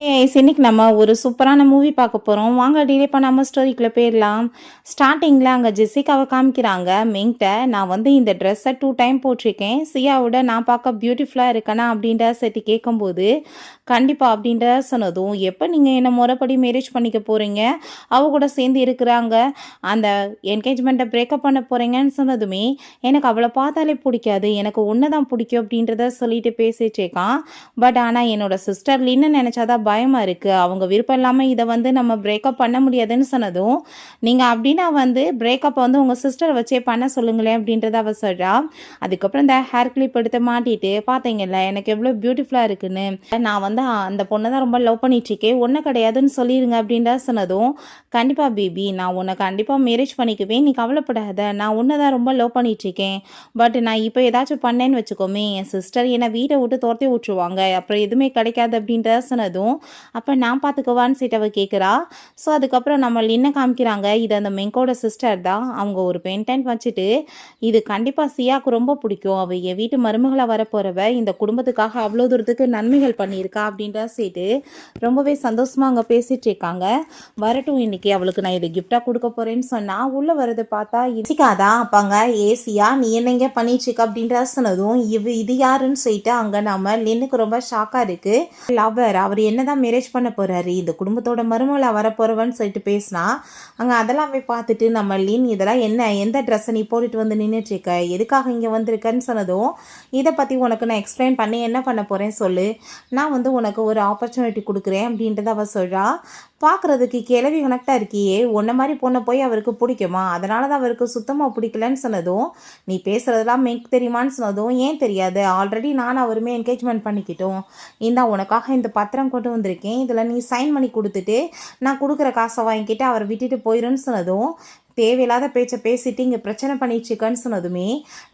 இன்னைக்கு நம்ம ஒரு சூப்பரான மூவி பார்க்க போகிறோம். வாங்க டிலே பண்ணாமல் ஸ்டோரிக்குள்ளே போயிடலாம். ஸ்டார்டிங்கில் அங்கே ஜெசிகாவை காமிக்கிறாங்க. மிங்கிட்ட நான் வந்து இந்த ட்ரெஸ்ஸை 2 டைம் போட்டிருக்கேன். சியாவோட நான் பார்க்க பியூட்டிஃபுல்லாக இருக்கேனா அப்படின்ற சேர்த்து கேட்கும்போது கண்டிப்பாக அப்படின்ற சொன்னதும், எப்போ நீங்கள் என்ன முறைப்படி மேரேஜ் பண்ணிக்க போகிறீங்க, அவ கூட சேர்ந்து இருக்கிறாங்க, அந்த என்கேஜ்மெண்ட்டை பிரேக்கப் பண்ண போகிறீங்கன்னு சொன்னதுமே எனக்கு அவளை பார்த்தாலே பிடிக்காது, எனக்கு ஒன்று தான் பிடிக்கும் அப்படின்றத சொல்லிட்டு பேசிட்டேக்கான். பட் ஆனால் என்னோட சிஸ்டர் லின்னு நினச்சாதான் பயமாக இருக்குது, அவங்க விருப்பம் இல்லாமல் இதை வந்து நம்ம பிரேக்கப் பண்ண முடியாதுன்னு சொன்னதும், நீங்கள் அப்படின்னா வந்து பிரேக்கப்பை வந்து உங்கள் சிஸ்டரை வச்சே பண்ண சொல்லுங்களேன் அப்படின்றத அவ சொல்கிறா. அதுக்கப்புறம் இந்த ஹேர் கிளிப் எடுத்து மாட்டிட்டு பார்த்தீங்கல்ல எனக்கு எவ்வளோ பியூட்டிஃபுல்லாக இருக்குன்னு, நான் வந்து அந்த பொண்ணை தான் ரொம்ப லவ் பண்ணிட்டுருக்கேன், ஒன்றும் கிடையாதுன்னு சொல்லிடுங்க அப்படின்ற சொன்னதும், கண்டிப்பாக பேபி நான் உன்னை கண்டிப்பாக மேரேஜ் பண்ணிக்குவேன், நீ கவலைப்படாத, நான் உன்னை தான் ரொம்ப லவ் பண்ணிட்டுருக்கேன். பட் நான் இப்போ ஏதாச்சும் பண்ணேன்னு வச்சுக்கோமே என் சிஸ்டர் என்னை வீட்டை விட்டு துரத்தி விட்ருவாங்க, அப்புறம் எதுவுமே கிடைக்காது அப்படின்ற சொன்னதும், அப்போ நான் பார்த்துக்குவான்னு சீட்டவை கேட்குறா. ஸோ அதுக்கப்புறம் நம்ம லின்ன காமிக்கிறாங்க. இது அந்த மெங்கோட சிஸ்டர் தான். அவங்க ஒரு பென்டென்ட் வச்சுட்டு, இது கண்டிப்பாக சியாவுக்கு ரொம்ப பிடிக்கும், அவள் என் வீட்டு மருமகளாக வரப்போகிறவ, இந்த குடும்பத்துக்காக அவ்வளோ தூரத்துக்கு நன்மைகள் பண்ணியிருக்கா அப்படின்ற சீட்டு ரொம்பவே சந்தோஷமாக அங்கே பேசிகிட்டு இருக்காங்க. வரட்டும் இன்னைக்கு அவளுக்கு நான் இதை கிஃப்டாக கொடுக்க போகிறேன்னு சொன்னால் உள்ளே வரதை பார்த்தா இசிக்காதான் அப்பாங்க ஏசியா நீ என்னங்க பண்ணிட்டுருக்க அப்படின்ற சொன்னதும், இது யாருன்னு சொல்லிட்டு அங்கே நம்ம லின்னுக்கு ரொம்ப ஷாக்காக இருக்குது. லவர் அவர் என்னதான் மேரேஜ் பண்ண போகிறாரு, இந்த குடும்பத்தோட மருமகளாக வரப்போகிறவன்னு சொல்லிட்டு பேசினா அங்கே அதெல்லாம் போய் பார்த்துட்டு நம்ம லின் இதெல்லாம் என்ன, எந்த ட்ரெஸ்ஸை நீ போட்டுட்டு வந்து நின்றுட்டுருக்க, எதுக்காக இங்கே வந்திருக்கன்னு சொன்னதும், இதை பற்றி உனக்கு நான் எக்ஸ்பிளைன் பண்ணி என்ன பண்ண போகிறேன் சொல்லு, நான் வந்து உனக்கு ஒரு ஆப்பர்ச்சுனிட்டி கொடுக்குறேன் அப்படின்றத அவள் சொல்கிறா. பார்க்குறதுக்கு கிளவி கனெக்டாக இருக்கியே, உன்ன மாதிரி பொண்ணை போய் அவருக்கு பிடிக்குமா, அதனால தான் அவருக்கு சுத்தமாக பிடிக்கலன்னு சொன்னதும், நீ பேசுகிறதெல்லாம் மேக் தெரியுமான்னு சொன்னதும், ஏன் தெரியாது, ஆல்ரெடி நான் அவருமே என்கேஜ்மெண்ட் பண்ணிக்கிட்டோம், இந்தா உனக்காக இந்த பத்திரம் கொண்டு வந்திருக்கேன், இதில் நீ சைன் பண்ணி கொடுத்துட்டு நான் கொடுக்குற காசை வாங்கிக்கிட்டு அவரை விட்டுட்டு போயிடுன்னு சொன்னதும், தேவையில்லாத பேச்சை பேசிட்டு இங்கே பிரச்சனை பண்ணிட்டுருக்கன்னு சொன்னதுமே,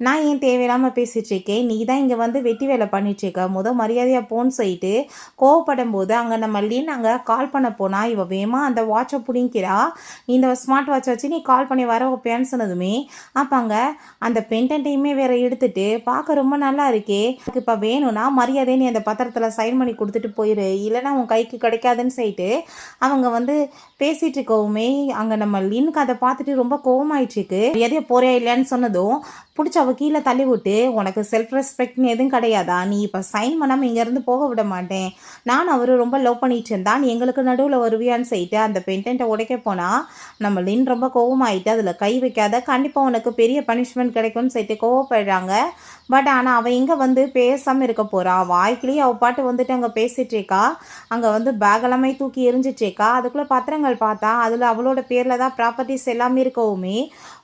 நான் ஏன் தேவையில்லாமல் பேசிகிட்ருக்கேன், நீ தான் இங்கே வந்து வெட்டி வேலை பண்ணிட்டுருக்க, மரியாதையாக போன்னு சொல்லிட்டு கோவப்படும் போது அங்கே நம்ம லின் அங்கே கால் பண்ண போனால் இவ வேமா அந்த வாட்சை பிடிங்கிறா. இந்த ஸ்மார்ட் வாட்சை வச்சு நீ கால் பண்ணி வர வைப்பியான்னு சொன்னதுமே, அப்பாங்க அந்த பென்டென்ட்டையுமே வேறு எடுத்துகிட்டு பார்க்க ரொம்ப நல்லா இருக்கே, எனக்கு இப்போ வேணும்னா மரியாதையை நீ அந்த பத்திரத்தில் சைன் பண்ணி கொடுத்துட்டு போயிரு, இல்லைன்னா உன் கைக்கு கிடைக்காதுன்னு சொல்லிட்டு அவங்க வந்து பேசிகிட்டு இருக்கவுமே அங்கே நம்ம லின்னுக்கு அதை பார்த்துட்டு ரொம்ப கோவமாயிட்டுருக்கு. எதையோ போறியா இல்லையான்னு சொன்னதும் பிடிச்ச அவள் கீழே தள்ளி விட்டு, உனக்கு செல்ஃப் ரெஸ்பெக்ட்னு எதுவும் கிடையாதா, நீ இப்போ சைன் பண்ணாமல் இங்கேருந்து போக விட மாட்டேன், நான் அவர் ரொம்ப லவ் பண்ணிட்டு இருந்தான், நீ எங்களுக்கு நடுவில் வருவியான்னு சொல்லிட்டு அந்த பென்டென்ட்டை உடைக்க போனால் நம்ம லின் ரொம்ப கோவமாயிட்டு, அதில் கை வைக்காத, கண்டிப்பாக உனக்கு பெரிய பனிஷ்மெண்ட் கிடைக்கும்னு சொல்லிட்டு கோவப்படுறாங்க. பட் ஆனால் அவள் இங்கே வந்து பேசாமல் இருக்க போகிறா, வாய்க்கிலேயே அவள் பாட்டு வந்துட்டு அங்கே பேசிகிட்ருக்கா. அங்கே வந்து பேக் எல்லாமே தூக்கி எரிஞ்சிட்ருக்கா. அதுக்குள்ளே பத்திரங்கள் பார்த்தா அதில் அவளோட பேரில் தான் ப்ராப்பர்ட்டிஸ் எல்லாமே இருக்கவுமே,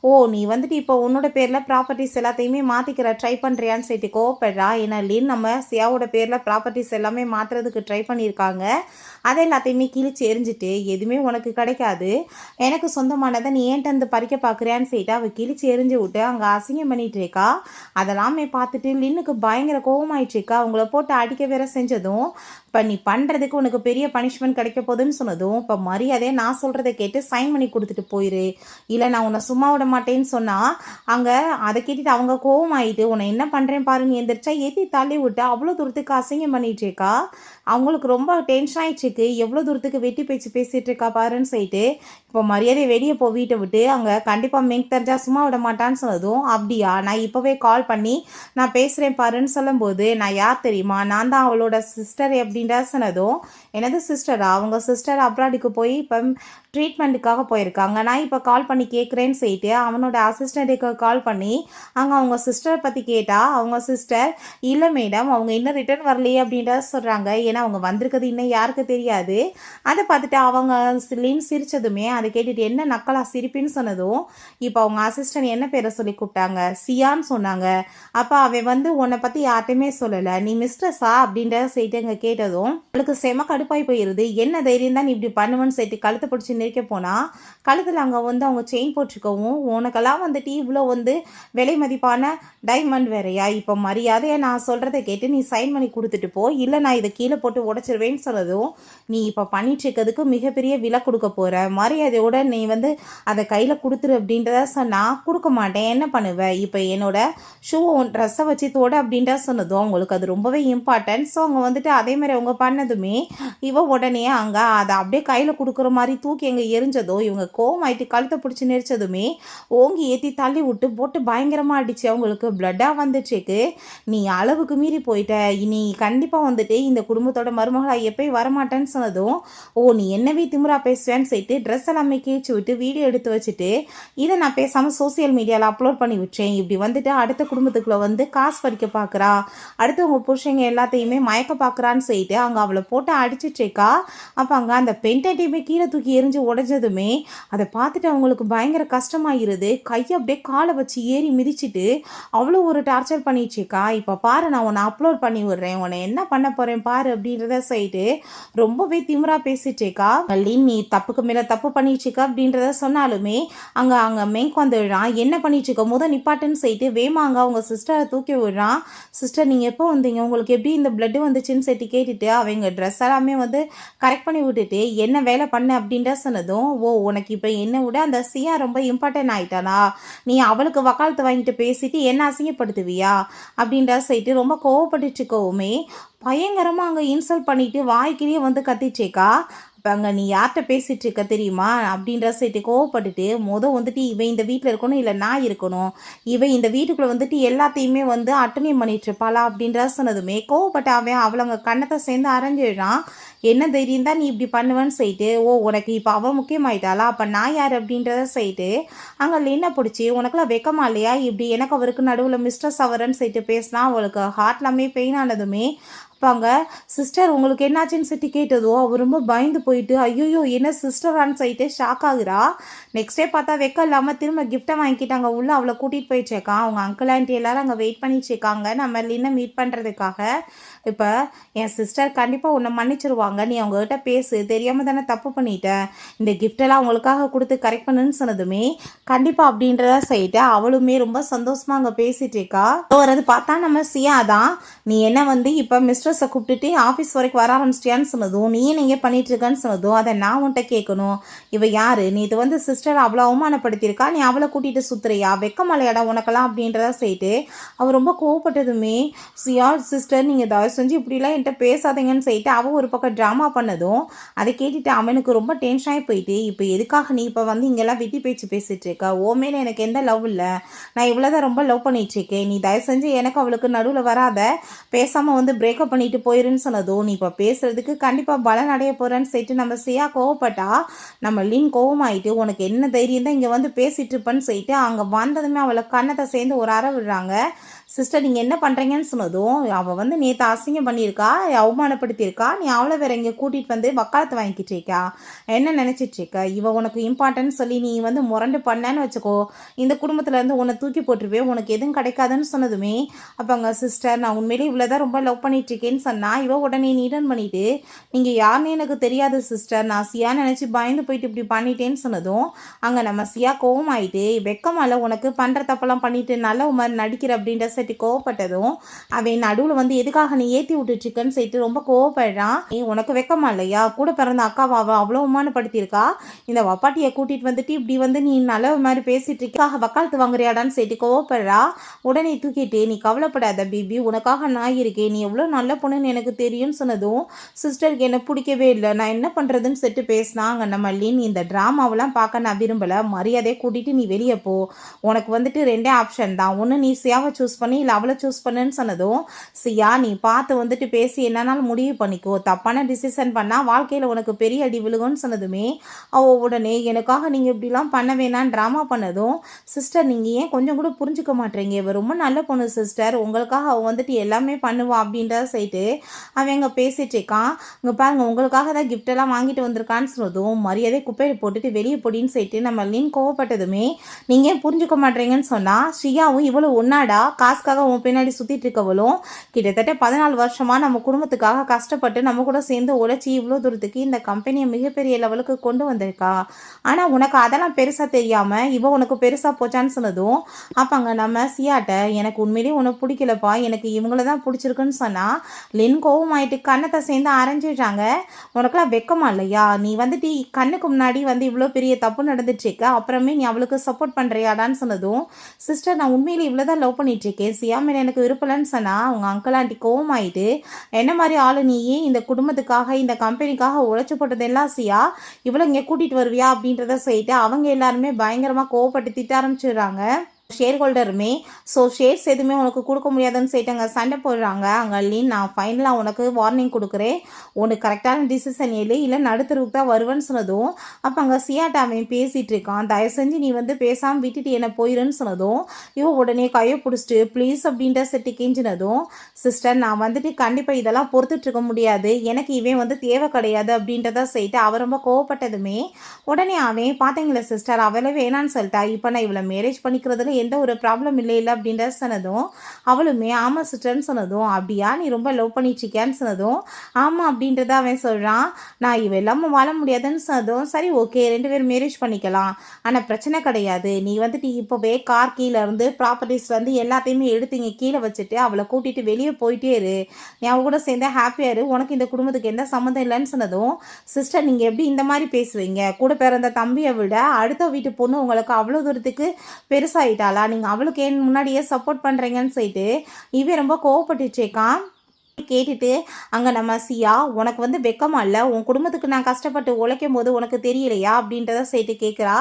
ஓ நீ வந்துட்டு இப்போ உன்னோட பேரில் ப்ராப்பர்ட்டிஸ் எல்லாத்தையுமே மாற்றிக்கிற ட்ரை பண்ணுறியான்னு சொல்லிட்டு கோவப்படுறா. ஏன்னா லின் நம்ம சியாவோட பேரில் ப்ராப்பர்ட்டிஸ் எல்லாமே மாற்றுறதுக்கு ட்ரை பண்ணியிருக்காங்க, அதை எல்லாத்தையுமே கிழிச்சு எரிஞ்சிட்டு எதுவுமே உனக்கு கிடைக்காது, எனக்கு சொந்தமானதை நீ ஏன்ட்டு வந்து பறிக்க பார்க்குறியான்னு சொல்லிட்டு அவள் கிழிச்சு எரிஞ்சு விட்டு அங்கே அசிங்கம் பண்ணிகிட்டு இருக்கா. அதெல்லாமே பார்த்துட்டு லின்னுக்கு பயங்கர கோவமாயிட்டுருக்கா. அவங்கள போட்டு அடிக்க வேற செஞ்சதும், இப்போ நீ பண்ணுறதுக்கு உனக்கு பெரிய பனிஷ்மெண்ட் கிடைக்க போகுதுன்னு சொன்னதும், இப்போ மரியாதையை நான் சொல்கிறத கேட்டு சைன் பண்ணி கொடுத்துட்டு போயிரு, இல்லை நான் உன்னை சும்மா விட மாட்டேன்னு சொன்னால் அங்கே அதை கேட்டுட்டு அவங்க கோவமாயிட்டு உன்னை என்ன பண்ணுறேன் பாருன்னு எந்திரிச்சா ஏற்றி தள்ளி விட்டு அவ்வளோ தூரத்துக்கு அசிங்கம் பண்ணிகிட்டு இருக்கா. அவங்களுக்கு ரொம்ப டென்ஷன் ஆகிடுச்சிருக்கு, எவ்வளோ தூரத்துக்கு வெட்டி பேச்சு பேசிகிட்டு இருக்கா பாருன்னு சொல்லிட்டு இப்போ மரியாதை வெளியே போ வீட்டை விட்டு, அங்கே கண்டிப்பாக மெங்க் தெரிஞ்சா சும்மா விட மாட்டான்னு சொன்னதும், அப்படியா நான் இப்போவே கால் பண்ணி நான் பேசுகிறேன் பாருன்னு சொல்லும்போது, நான் யார் தெரியுமா, நான் தான் அவளோட சிஸ்டர் அப்படின்ற சொன்னதும், எனது சிஸ்டரா, அவங்க சிஸ்டர் அப்ராடுக்கு போய் இப்போ ட்ரீட்மெண்ட்டுக்காக போயிருக்காங்க, நான் இப்போ கால் பண்ணி கேட்குறேன்னு சொல்லிட்டு அவனோட அசிஸ்டண்ட்டுக்கு கால் பண்ணி அங்கே அவங்க சிஸ்டரை பற்றி கேட்டால் அவங்க சிஸ்டர், இல்லை மேடம் அவங்க இன்னும் ரிட்டர்ன் வரலையே அப்படின்றத சொல்கிறாங்க, ஏன்னா அவங்க வந்திருக்கிறது இன்னும் யாருக்கு தெரியாது. அதை பார்த்துட்டு அவங்க லின் சிரித்ததுமே அதை கேட்டுட்டு என்ன நக்கலா சிரிப்பின்னு சொன்னதும், இப்போ அவங்க அசிஸ்டன்ட் என்ன பேரை சொல்லி கூப்பிட்டாங்க, சியான்னு சொன்னாங்க. அப்போ அவன் வந்து உன்னை பற்றி யார்ட்டையுமே சொல்லலை, நீ மிஸ்ட்ரஸா அப்படின்ற சொல்லிட்டு அங்கே கேட்டதும் அவளுக்கு செம கடுப்பாகி போயிடுது. என்ன தைரியம் தான் நீ இப்படி பண்ணுவேன்னு சொல்லிட்டு கழுத்தை பிடிச்சி நிற்க போனால் கழுத்தில் அங்கே வந்து அவங்க செயின் போட்டிருக்கவும், உனக்கெல்லாம் வந்துட்டு இவ்வளோ வந்து விலை மதிப்பான டைமண்ட் வேறையா? இப்போ மரியாதையை நான் சொல்கிறத கேட்டு நீ சைன் பண்ணி கொடுத்துட்டு போ, இல்லை நான் இதை கீழே போட்டு உடச்சிருவேன்னு சொன்னதும், நீ இப்போ பண்ணிட்டு இருக்கிறதுக்கு மிகப்பெரிய விலை கொடுக்க போகிற, மரியாதையோட நீ வந்து அதை கையில் கொடுத்துரு அப்படின்றத சொன்னால் கொடுக்க மாட்டேன், என்ன பண்ணுவேன்? இப்போ என்னோட ஷூ ட்ரெஸ்ஸை வச்சு தோட அப்படின்றத சொன்னதும் அவங்களுக்கு அது ரொம்பவே இம்பார்ட்டன்ட். ஸோ அவங்க வந்துட்டு அதே மாதிரி அவங்க பண்ணதுமே இவ உடனே அங்கே அதை அப்படியே கையில் கொடுக்குற மாதிரி தூக்கி எங்கே எரிஞ்சதோ இவங்க கோவமாயிட்டு கழுத்தை பிடிச்சி நெரிச்சதுமே ஓங்கி ஏற்றி தள்ளி விட்டு போட்டு பயங்கரமாக அடிச்சு அவங்களுக்கு பிளட்டாக வந்துச்சுக்கு. நீ அளவுக்கு மீறி போயிட்ட, நீ கண்டிப்பாக வந்துட்டு இந்த குடும்பத்தோட மருமகளாக எப்பயும் வரமாட்டேன்னு சொன்னதும், ஓ நீ என்னவே திமுறா பேசுவேன்னு சொல்லிட்டு ட்ரெஸ் எல்லாமே கேச்சு விட்டு வீடியோ எடுத்து வச்சுட்டு இதை நான் பேசாமல் சோசியல் மீடியாவில் அப்லோட் பண்ணி விட்டேன். இப்படி வந்துட்டு அடுத்த குடும்பத்துக்குள்ளே வந்து காசு பறிக்க பார்க்குறா, அடுத்து உங்கள் புருஷங்க எல்லாத்தையுமே மயக்க பார்க்குறான்னு சொல்லிட்டு அங்கே அவளை போட்டு அடிச்சிட்ருக்கா. அப்போ அங்கே அந்த பென்டையுமே கீழே தூக்கி எரிஞ்சு உடைஞ்சதுமே அதை பார்த்துட்டு அவங்களுக்கு பயங்கர கஷ்டமாயிருது. கையை அப்படியே காலை வச்சு ஏறி மிதிச்சுட்டு அவ்வளோ ஒரு டார்ச்சர் பண்ணிடுச்சுக்கா. இப்போ பாரு நான் உன்னை அப்லோட் பண்ணி விடுறேன், உன்னை என்ன பண்ண போகிறேன் பாரு அப்படின்றத சொல்லிட்டு ரொம்பவே திமிரா பேசிட்டேக்கா. லின் நீ தப்புக்கு மேலே தப்பு பண்ணிடுச்சுக்கா அப்படின்றத சொன்னாலுமே அங்கே மேங்க் வந்து விடுறான். என்ன பண்ணிட்டுருக்க முதல் நிப்பாட்டுன்னு சொல்லிட்டு வேமாங்க அவங்க சிஸ்டரை தூக்கி விடுறான். சிஸ்டர் நீங்கள் எப்போ வந்தீங்க, உங்களுக்கு எப்படி இந்த பிளட்டு வந்துச்சுன்னு சொல்லிட்டு கேட்டுட்டு அவங்க ட்ரெஸ் எல்லாமே வந்து கரெக்ட் பண்ணி விட்டுட்டு என்ன வேலை பண்ண அப்படின்ற சொன்னதும், ஓ உனக்கு இப்போ என்னை விட அந்த சியா ரொம்ப இம்பார்ட்டன்ட் ஆகிட்டானா, நீ அவளுக்கு வக்காலத்து வாங்கிட்டு பேசிட்டு என்ன அசிங்கப்படுத்துவியா அப்படின்ற சொல்லிட்டு ரொம்ப கோவப்பட்டுச்சுக்கோவுமே பயங்கரமாக அங்கே இன்சல்ட் பண்ணிட்டு வாய்க்கிலேயே வந்து கத்திச்சேக்கா. இப்போ அங்கே நீ யார்கிட்ட பேசிகிட்டு இருக்க தெரியுமா அப்படின்ற சைட்டு கோவப்பட்டுட்டு வந்துட்டு இவன் இந்த வீட்டில் இருக்கணும் இல்லை நான் இருக்கணும், இவன் இந்த வீட்டுக்குள்ளே வந்துட்டு எல்லாத்தையுமே வந்து அட்டனியம் பண்ணிட்டு இருப்பாளா அப்படின்ற சொன்னதுமே கோவப்பட்ட அவன் அவளங்க கண்ணத்தை சேர்ந்து அரைஞ்சிடுறான். என்ன தைரியம் தான் நீ இப்படி பண்ணுவேன்னு சொல்லிட்டு, ஓ உனக்கு இப்போ அவன் முக்கியமாயிட்டாளா, அப்போ நான் யார் அப்படின்றத சொல்லிட்டு அங்கே என்ன பிடிச்சி உனக்குலாம் வெக்கமா இல்லையா, இப்படி எனக்கு அவருக்கு நடுவில் மிஸ்டர்ஸ் அவரன்னு சொல்லிட்டு பேசினா அவளுக்கு ஹார்ட்லாமே பெயின் ஆனதுமே அங்கே சிஸ்டர் உங்களுக்கு என்னாச்சுன்னு சொல்லிட்டு கேட்டதோ அவர் ரொம்ப பயந்து போயிட்டு ஐயோயோ என்ன சிஸ்டரான்னு சொல்லிட்டு ஷாக் ஆகுறா. நெக்ஸ்ட் டே பார்த்தா வெக்கம் இல்லாமல் திரும்ப கிஃப்ட்டை வாங்கிட்டாங்க உள்ளே அவளை கூட்டிகிட்டு போயிடுச்சேக்கான். அவங்க அங்கிள் ஆண்டி எல்லாரும் அங்கே வெயிட் பண்ணிச்சுருக்காங்க நம்ம லின்னை மீட் பண்ணுறதுக்காக. இப்போ என் சிஸ்டர் கண்டிப்பாக உன்னை மன்னிச்சிருவாங்க, நீ அவங்ககிட்ட பேசு, தெரியாமல் தானே தப்பு பண்ணிட்டேன், இந்த கிஃப்டெல்லாம் அவங்களுக்காக கொடுத்து கரெக்ட் பண்ணுன்னு சொன்னதுமே கண்டிப்பாக அப்படின்றத சொல்லிட்டு அவளுமே ரொம்ப சந்தோஷமாக அங்கே பேசிட்டு இருக்கா. வரது பார்த்தா நம்ம சியா தான், நீ என்ன வந்து இப்போ மிஸ்டர்ஸை கூப்பிட்டுட்டு ஆஃபீஸ் வரைக்கும் வர ஆரம்பிச்சிட்டியான்னு சொன்னதும், நீ நீங்கள் பண்ணிட்டு இருக்கான்னு சொன்னதும் அதை நான் உன்கிட்ட கேட்கணும், இவ யார், நீ இது வந்து சிஸ்டர் அவ்வளோ அவமானப்படுத்தியிருக்கா, நீ அவளை கூட்டிகிட்டு சுற்றுறியா, வெக்கமலையாடா உனக்கெல்லாம் அப்படின்றத சொல்லிட்டு அவள் ரொம்ப கோவப்பட்டதுமே, சியா சிஸ்டர் நீங்கள் தயவு செஞ்சு இப்படிலாம் என்கிட்ட பேசாதீங்கன்னு சொல்லிட்டு அவள் ஒரு பக்கம் ட்ராமா பண்ணதும் அதை கேட்டுட்டு அவனுக்கு ரொம்ப டென்ஷனாகி போயிட்டு, இப்போ எதுக்காக நீ இப்போ வந்து இங்கெல்லாம் வெட்டி பேச்சு பேசிகிட்டு இருக்க, ஓ மேலே எனக்கு எந்த லவ் இல்லை, நான் இவ்வளோதான் ரொம்ப லவ் பண்ணிகிட்ருக்கேன், நீ தயவு செஞ்சு எனக்கு அவளுக்கு நடுவில் வராத, பேசாமல் வந்து பிரேக்கப் பண்ணிட்டு போயிருன்னு சொன்னதும், நீ இப்போ பேசுகிறதுக்கு கண்டிப்பாக பலன் அடைய போகிறேன்னு சொல்லிட்டு நம்ம சியா கோவப்பட்டா. நம்ம லின் கோவமாயிட்டு உனக்கு என்ன தைரியம் தான் இங்கே வந்து பேசிகிட்டு இருப்பேன்னு சொல்லிட்டு அங்கே வந்ததுமே அவளை கண்ணத்தை சேர்ந்து ஒரு அறை விடுறாங்க. சிஸ்டர் நீங்கள் என்ன பண்ணுறீங்கன்னு சொன்னதும், அவள் வந்து நேற்று அசிங்கம் பண்ணியிருக்கா, அவமானப்படுத்தியிருக்கா, நீ அவளை வேற இங்கே கூட்டிகிட்டு வந்து வக்காலத்தை வாங்கிட்டு இருக்கா, என்ன நினச்சிட்ருக்க, இவள் உனக்கு இம்பார்ட்டன்ட் சொல்லி நீ வந்து முரண்டு பண்ணேன்னு வச்சுக்கோ, இந்த குடும்பத்துலேருந்து உன்னை தூக்கி போட்டுருவே, உனக்கு எதுவும் கிடைக்காதுன்னு சொன்னதுமே அப்போ அங்கே சிஸ்டர் நான் உண்மையிலே இவ்வளோ தான் ரொம்ப லவ் பண்ணிகிட்ருக்கேன்னு சொன்னால் இவள் உடனே நீடன் பண்ணிவிட்டு, நீங்கள் யாருன்னு எனக்கு தெரியாது சிஸ்டர், நான் சியா நினச்சி பயந்து போயிட்டு இப்படி பண்ணிட்டேன்னு சொன்னதும் அங்கே நம்ம சியா கோவமாயிட்டு, வெக்கமால உனக்கு பண்ணுற தப்பெல்லாம் பண்ணிட்டு நல்ல மாதிரி நடிக்கிற அப்படின்ற சட்டி கோவப்பட்டதும் அவன் நடுவில் வந்து எதுக்காக நீ ஏற்றி விட்டுட்ருக்கன்னு சொல்லிட்டு ரொம்ப கோவப்படுறான். நீ உனக்கு வெக்கமா இல்லையா, கூட பிறந்த அக்காவை அவள் அவ்வளோ அவமானப்படுத்தியிருக்கா, இந்த வப்பாட்டியை கூட்டிகிட்டு வந்துட்டு இப்படி வந்து நீ நல்ல மாதிரி பேசிட்டு இருக்காக வக்காலத்து வாங்குறியாடான்னு சொல்லிட்டு கோவப்படுறா. உடனே தூக்கிட்டு நீ கவலைப்படாத பேபி, உனக்காக நான் இருக்கேன், நீ எவ்வளோ நல்ல பொண்ணுன்னு எனக்கு தெரியும்னு சொன்னதும் சிஸ்டருக்கு என்ன பிடிக்கவே இல்லை, நான் என்ன பண்ணுறதுன்னு சொல்லிட்டு பேசினாங்க. நம்ம லின் இந்த ட்ராமாவெல்லாம் பார்க்க நான் விரும்பலை, மரியாதையை கூட்டிகிட்டு நீ வெளியே போ, உனக்கு வந்துட்டு ரெண்டே ஆப்ஷன் தான், ஒன்று நீ சியாவை சூஸ் பண்ணி இல்லை அவளை சூஸ் பண்ணுன்னு சொன்னதும், சியா நீ பார்த்து வந்துட்டு பேசி என்னன்னாலும் முடிவு பண்ணிக்கோ, தப்பான டிசிஷன் பண்ணால் வாழ்க்கையில் உனக்கு பெரிய அடி விழுகும்னு சொன்னதுமே அவள் உடனே எனக்காக நீங்கள் இப்படிலாம் பண்ண வேணான்னு ட்ராமா பண்ணதும், சிஸ்டர் நீங்கள் ஏன் கொஞ்சம் கூட புரிஞ்சுக்க மாட்டேறீங்க, இவ ரொம்ப நல்ல பொண்ணு சிஸ்டர், உங்களுக்காக அவள் வந்துட்டு எல்லாமே பண்ணுவா அப்படின்றத சொல்லிட்டு அவன் இங்கே பேசிட்டு இருக்கான். இங்கே பாருங்கள் உங்களுக்காக தான் கிஃப்டெல்லாம் வாங்கிட்டு வந்திருக்கான்னு சொன்னதும் மரியாதை குப்பையை போட்டுட்டு வெளியே போடின்னு சொல்லிட்டு நம்ம லின் கோவப்பட்டதுமே நீங்கள் ஏன் புரிஞ்சுக்க மாட்டேறீங்கன்னு சொன்னால், ஸ்ரீயாவும் இவ்வளோ ஒன்னாடா காசுக்காக உன் பின்னாடி சுற்றிட்டு இருக்கவளும் கிட்டத்தட்ட 14 வருஷமாக நம்ம குடும்பத்துக்காக கஷ்டப்பட்டு நம்ம கூட சேர்ந்து உழைச்சி இவ்வளோ தூரத்துக்கு இந்த கம்பெனியை மிகப்பெரிய லெவலுக்கு கொண்டு வந்திருக்கா. ஆனால் உனக்கு அதெல்லாம் பெருசாக தெரியாமல் இவ உனக்கு பெருசாக போச்சான்னு சொன்னதும் அப்போ அங்கே நம்ம சியாட்ட எனக்கு உண்மையிலேயே உனக்கு பிடிக்கலப்பா, எனக்கு இவங்கள தான் பிடிச்சிருக்குன்னு சொன்னால் லின் கோவமாயிட்டு கண்ணத்தை சேர்ந்து அரைஞ்சிடுறாங்க. உனக்குலாம் வெக்கமா இல்லையா? நீ வந்துட்டு கண்ணுக்கு முன்னாடி வந்து இவ்வளோ பெரிய தப்பு நடந்துட்டுருக்க, அப்புறமே நீ அவளுக்கு சப்போர்ட் பண்ணுறியாடான்னு சொன்னதும் சிஸ்டர் நான் உண்மையிலே இவ்வளோ தான் லவ் பண்ணிட்டுருக்கேன், சியா மேலே எனக்கு விருப்பலன்னு சொன்னால் அவங்க அங்கிள் ஆண்டி கோவமாயிட்டு என்ன மாதிரி ஆள் நீயே இந்த குடும்பத்துக்காக இந்த கம்பெனிக்காக உழைச்சி போட்டதெல்லாம் சியா இவ்வளோ இங்கே கூட்டிகிட்டு வருவியா அப்படின்றத சொல்லிட்டு அவங்க எல்லாருமே பயங்கரமாக கோவப்பட்டு திட்ட ஆரம்பிச்சிடுறாங்க. ஷேர் ஹோல்டருமே ஷேர்ஸ் எதுவுமே உனக்கு கொடுக்க முடியாதுன்னு சொல்லிட்டு அங்கே சண்டை போடுறாங்க. அங்கே லின் நான் ஃபைனலாக உனக்கு வார்னிங் கொடுக்குறேன், உனக்கு கரெக்டான டிசிஷன் இல்லை நடுத்தருக்கு தான் வருவேன்னு சொன்னதும் அப்போ அங்கே சியாட்ட அவன் பேசிகிட்டு இருக்கான். தயவு செஞ்சு நீ வந்து பேசாமல் விட்டுட்டு என்ன போயிருன்னு சொன்னதும் இவன் உடனே கையை பிடிச்சிட்டு ப்ளீஸ் அப்படின்ற செட்டு கெஞ்சினதும் சிஸ்டர் நான் வந்துட்டு கண்டிப்பாக இதெல்லாம் பொறுத்துட்ருக்க முடியாது, எனக்கு இவன் வந்து தேவை கிடையாது அப்படின்றத சொல்லிட்டு அவன் ரொம்ப கோவப்பட்டதுமே உடனே அவன் பார்த்தீங்களா சிஸ்டர் அவளே வேணான்னு சொல்லிட்டா, இப்போ நான் இவளை மேரேஜ் பண்ணிக்கிறதுல எந்த ஒரு ப்ராப்ளம் இல்லை அப்படின்ற சொன்னதும் அவளுமே ஆமாம் சிஸ்டர்ன்னு சொன்னதும் அப்படியா நீ ரொம்ப லவ் பண்ணிட்டு இருக்கியான்னு சொன்னதும் ஆமாம் அப்படின்றத அவன் சொல்கிறான். நான் இவ இல்லாமல் வாழ முடியாதுன்னு சொன்னதும் சரி ஓகே 2 பேரும் மேரேஜ் பண்ணிக்கலாம், ஆனால் பிரச்சனை கிடையாது, நீ வந்துட்டு இப்போவே கார் கீழே இருந்து ப்ராப்பர்ட்டிஸ்லேருந்து எல்லாத்தையுமே எடுத்து இங்கே கீழே வச்சுட்டு அவளை கூட்டிகிட்டு வெளியே போயிட்டே இரு, நீ அவ கூட சேர்ந்து ஹாப்பியாக இரு, உனக்கு இந்த குடும்பத்துக்கு எந்த சம்மந்தம் இல்லைன்னு சொன்னதும் சிஸ்டர் நீங்கள் எப்படி இந்த மாதிரி பேசுவீங்க, கூட பிறந்த தம்பியை விட அடுத்த வீட்டு பொண்ணு உங்களுக்கு அவ்வளோ தூரத்துக்கு பெருசாகிட்டாளா, நீங்கள் அவளுக்கு ஏன் முன்னாடியே சப்போர்ட் பண்ணுறீங்கன்னு சொல்லிட்டு இவன் ரொம்ப கோவப்பட்டுச்சேக்கான். கேட்டுட்டு அங்கே நம்ம சியா உனக்கு வந்து வெக்கமா இல்லை, உன் குடும்பத்துக்கு நான் கஷ்டப்பட்டு உழைக்கும் போது உனக்கு தெரியலையா அப்படின்றத சேர்த்து கேட்குறா.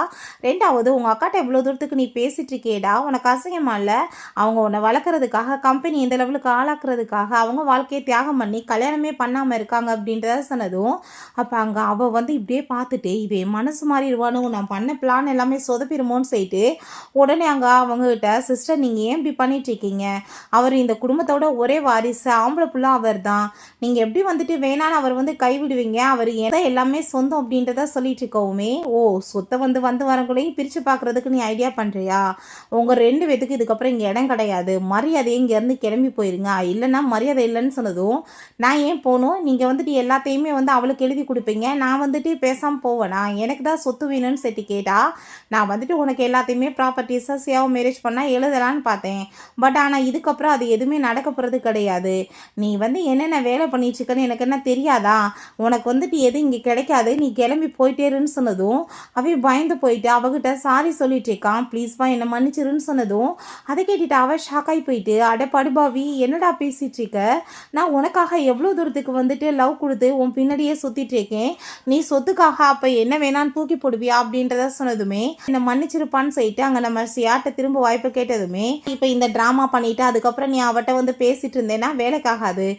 ரெண்டாவது உங்கள் அக்காட்ட எவ்வளோ தூரத்துக்கு நீ பேசிட்டு இருக்கேடா, உனக்கு அசிங்கமா இல்லை, அவங்க உன்னை வளர்க்குறதுக்காக கம்பெனி எந்த லெவலுக்கு ஆளாக்குறதுக்காக அவங்க வாழ்க்கையை தியாகம் பண்ணி கல்யாணமே பண்ணாமல் இருக்காங்க அப்படின்றத சொன்னதும் அப்போ அங்கே அவள் வந்து இப்படியே பார்த்துட்டு இவன் மனசு மாறிடுவானு நான் பண்ண பிளான் எல்லாமே சொதப்பிடுமோன்னு சொல்லிட்டு உடனே அங்கே அவங்ககிட்ட சிஸ்டர் நீங்கள் ஏன் இப்படி பண்ணிட்டு இருக்கீங்க, அவர் இந்த குடும்பத்தோட ஒரே வாரிசு ஆம்பளை அவர் தான், நீங்க எப்படி வந்துட்டு வேணான்னு அவர் வந்து கைவிடுவீங்க, அவர் எல்லாமே சொந்தம் அப்படின்றத சொல்லிட்டு இருக்கவுமே ஓ சொத்தை வந்து வரங்களையும் பிரிச்சு பார்க்கறதுக்கு நீ ஐடியா பண்றியா, உங்க 2 பேத்துக்கு இதுக்கப்புறம் இங்கே இடம் கிடையாது, மரியாதை இங்கேருந்து கிளம்பி போயிருங்க, இல்லைன்னா மரியாதை இல்லைன்னு சொன்னதும் நான் ஏன் போகணும், நீங்கள் வந்துட்டு எல்லாத்தையுமே வந்து அவளுக்கு எழுதி கொடுப்பீங்க, நான் வந்துட்டு பேசாமல் போவேனா, எனக்கு தான் சொத்து வேணும்னு சொல்லி கேட்டா நான் வந்துட்டு உனக்கு எல்லாத்தையுமே ப்ராப்பர்ட்டிஸாக சேவ் மேரேஜ் பண்ணால் எழுதலான்னு பார்த்தேன், பட் ஆனால் இதுக்கப்புறம் அது எதுவுமே நடக்க போகிறது கிடையாது, நீ வந்து என்னென்ன வேலை பண்ணிட்டுருக்கன்னு எனக்கு என்ன தெரியாதா, உனக்கு வந்துட்டு எது இங்கே கிடைக்காது, நீ கிளம்பி போயிட்டேருன்னு சொன்னதும் அவன் பயந்து போயிட்டு அவகிட்ட சாரி சொல்லிட்டு இருக்கான், ப்ளீஸ்ப்பா என்னை மன்னிச்சிருன்னு சொன்னதும் அதை கேட்டுட்டு அவள் ஷாக்காகி போயிட்டு அட படுபாவி என்னடா பேசிட்டு இருக்க, நான் உனக்காக எவ்வளோ தூரத்துக்கு வந்துட்டு லவ் கொடுத்து உன் பின்னாடியே சுற்றிட்டு இருக்கேன், நீ சொத்துக்காக அப்போ என்ன வேணான்னு தூக்கி போடுவியா அப்படின்றத சொன்னதுமே என்னை மன்னிச்சிருப்பான்னு சொல்லிட்டு அங்கே நம்ம சியாட்ட திரும்ப வாய்ப்பு கேட்டதுமே இப்போ இந்த ட்ராமா பண்ணிட்டு அதுக்கப்புறம் நீ அவட்ட வந்து பேசிட்டு இருந்தேன்னா வேலைக்காகாது,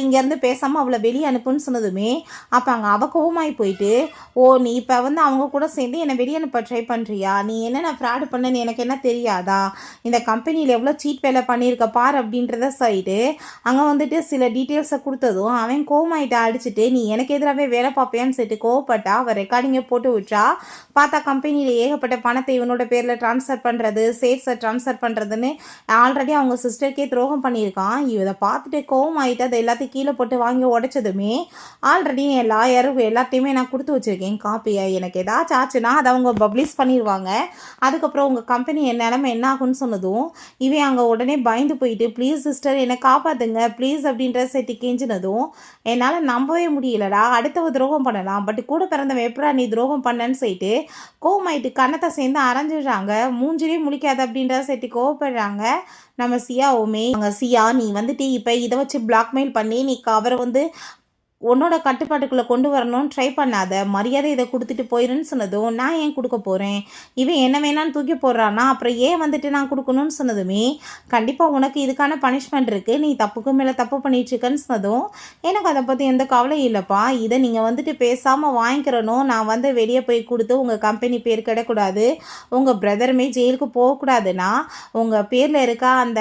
இங்கேருந்து பேசாமல் அவளை வெளியே அனுப்புன்னு சொன்னதுமே அப்போ அங்கே அவ கோவமாகி போயிட்டு ஓ நீ இப்போ வந்து அவங்க கூட சேர்ந்து என்னை வெளியே அனுப்ப ட்ரை பண்ணுறியா, நீ என்னென்ன ஃப்ராடு பண்ணன்னு எனக்கு என்ன தெரியாதா, இந்த கம்பெனியில் எவ்வளோ சீட் வேலை பண்ணியிருக்க பார் அப்படின்றத சொல்லிட்டு அங்கே வந்துட்டு சில டீட்டெயில்ஸை கொடுத்ததும் அவன் கோவமாயிட்ட அடிச்சுட்டு நீ எனக்கு எதிராகவே வேலை பார்ப்பேன்னு சொல்லிட்டு கோவப்பட்டா அவள் ரெக்கார்டிங்கை போட்டு விட்டா. பார்த்தா கம்பெனியில் ஏகப்பட்ட பணத்தை இவனோட பேரில் ட்ரான்ஸ்ஃபர் பண்ணுறது ஷேர்ஸை ட்ரான்ஸ்ஃபர் பண்ணுறதுன்னு ஆல்ரெடி அவங்க சிஸ்டருக்கே துரோகம் பண்ணியிருக்கான். இதை பார்த்துட்டு கோவம் ஆகிட்டு அதை எல்லாத்தையும் கீழே போட்டு வாங்கி உடைச்சதுமே ஆல்ரெடி என் லாயர் எல்லாத்தையுமே நான் கொடுத்து வச்சுருக்கேன் காப்பியை, எனக்கு ஏதாச்சும் ஆச்சுன்னா அதை அவங்க பப்ளிஷ் பண்ணிடுவாங்க, அதுக்கப்புறம் உங்கள் கம்பெனி என் நிலமை என்ன ஆகுன்னு சொன்னதும் இவன் அங்கே உடனே பயந்து போயிட்டு ப்ளீஸ் சிஸ்டர் என்னை காப்பாற்றுங்க ப்ளீஸ் அப்படின்ற செட்டி கெஞ்சினதும் என்னால் நம்பவே முடியலடா, அடுத்தவ துரோகம் பண்ணலாம் பட் கூட பிறந்தவன் எப்படா நீ துரோகம் பண்ணன்னு சொல்லிட்டு கோவமாயிட்டு கண்ணத்தை சேர்ந்து அரைஞ்சிடுறாங்க. மூஞ்சிலே முழிக்காது அப்படின்றத செட்டி கோவப்படுறாங்க. நம்ம சியாவுமே அங்கே சியா நீ வந்துட்டு இப்போ இதை வச்சு பிளாக்மெயில் பண்ணி நீ அவரை வந்து உன்னோட கட்டுப்பாட்டுக்குள்ளே கொண்டு வரணும்னு ட்ரை பண்ணாத, மரியாதை இதை கொடுத்துட்டு போயிருன்னு சொன்னதும் நான் ஏன் கொடுக்க போகிறேன், இவன் என்ன வேணான்னு தூக்கி போடுறான்னா அப்புறம் ஏன் வந்துட்டு நான் கொடுக்கணும்னு சொன்னதுமே கண்டிப்பாக உனக்கு இதுக்கான பனிஷ்மெண்ட் இருக்குது, நீ தப்புக்கு மேலே தப்பு பண்ணிட்டுருக்கன்னு சொன்னதும் எனக்கு அதை பற்றி எந்த கவலையும் இல்லைப்பா, இதை நீங்கள் வந்துட்டு பேசாமல் வாங்கிக்கிறணும், நான் வந்து வெளியே போய் கொடுத்து உங்கள் கம்பெனி பேர் கிடக்கூடாது, உங்கள் பிரதருமே ஜெயிலுக்கு போகக்கூடாதுன்னா உங்கள் பேரில் இருக்க அந்த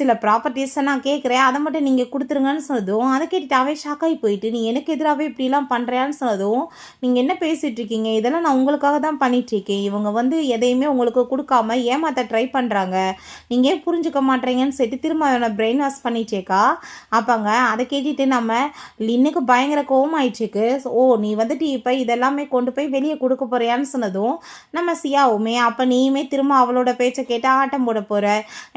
சில ப்ராப்பர்ட்டிஸை நான் கேட்குறேன் அதை மட்டும் நீங்கள் கொடுத்துருங்கன்னு சொன்னதும் அதை கேட்டுட்டு அவன் ஷாக்காகி போயிட்டு நீ எனக்கு எதிராகவே இப்படிலாம் பண்ணுறியான்னு சொன்னதும், நீங்கள் என்ன பேசிகிட்டு இருக்கீங்க, இதெல்லாம் நான் உங்களுக்காக தான் பண்ணிகிட்ருக்கேன், இவங்க வந்து எதையுமே உங்களுக்கு கொடுக்காம ஏமாற்ற ட்ரை பண்ணுறாங்க, நீங்கள் ஏன் புரிஞ்சுக்க மாட்டேறீங்கன்னு சொல்லிட்டு திரும்ப அவனை பிரெயின் வாஷ் பண்ணிட்டேக்கா. அப்போங்க அதை கேட்டுட்டு நம்ம லின்னுக்கு பயங்கர கோவம் ஆயிடுச்சுக்கு. ஓ நீ வந்துட்டு இப்போ இதெல்லாமே கொண்டு போய் வெளியே கொடுக்க போறியான்னு சொன்னதும் நம்ம சியாவுமே, அப்போ நீயுமே திரும்ப அவளோட பேச்சை கேட்டு ஆட்டம் போட போகிற,